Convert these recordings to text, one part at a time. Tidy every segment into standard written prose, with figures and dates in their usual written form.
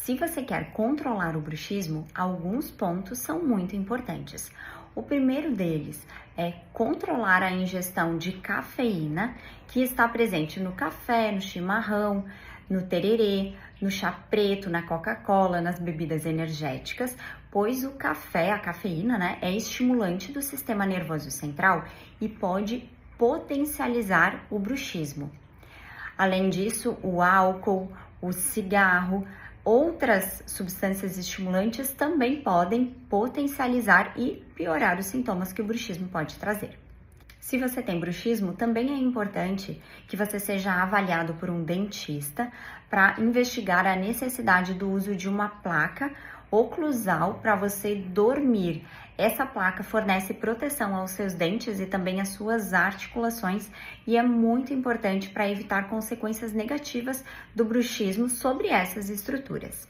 Se você quer controlar o bruxismo, alguns pontos são muito importantes. O primeiro deles é controlar a ingestão de cafeína que está presente no café, no chimarrão, no tererê, no chá preto, na Coca-Cola, nas bebidas energéticas, pois o café, a cafeína, é estimulante do sistema nervoso central e pode potencializar o bruxismo. Além disso, o álcool, o cigarro, outras substâncias estimulantes também podem potencializar e piorar os sintomas que o bruxismo pode trazer. Se você tem bruxismo, também é importante que você seja avaliado por um dentista para investigar a necessidade do uso de uma placa oclusal para você dormir. Essa placa fornece proteção aos seus dentes e também às suas articulações e é muito importante para evitar consequências negativas do bruxismo sobre essas estruturas.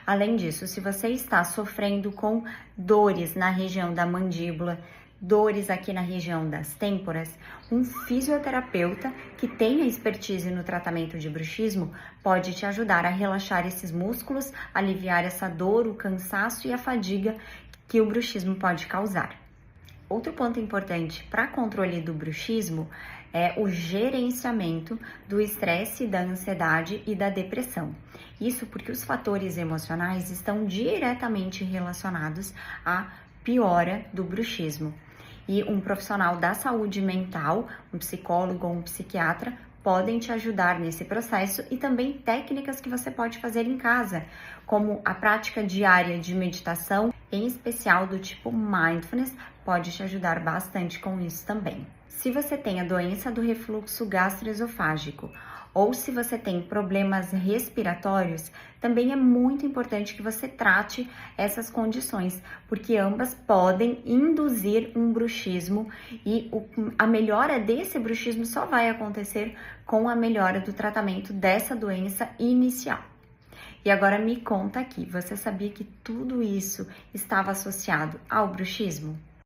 Além disso, se você está sofrendo com dores na região da mandíbula, dores aqui na região das têmporas, um fisioterapeuta que tenha expertise no tratamento de bruxismo pode te ajudar a relaxar esses músculos, aliviar essa dor, o cansaço e a fadiga que o bruxismo pode causar. Outro ponto importante para controle do bruxismo é o gerenciamento do estresse, da ansiedade e da depressão. Isso porque os fatores emocionais estão diretamente relacionados à piora do bruxismo. E um profissional da saúde mental, um psicólogo ou um psiquiatra, podem te ajudar nesse processo e também técnicas que você pode fazer em casa, como a prática diária de meditação, em especial do tipo mindfulness, pode te ajudar bastante com isso também. Se você tem a doença do refluxo gastroesofágico ou se você tem problemas respiratórios, também é muito importante que você trate essas condições, porque ambas podem induzir um bruxismo e a melhora desse bruxismo só vai acontecer com a melhora do tratamento dessa doença inicial. E agora me conta aqui, você sabia que tudo isso estava associado ao bruxismo?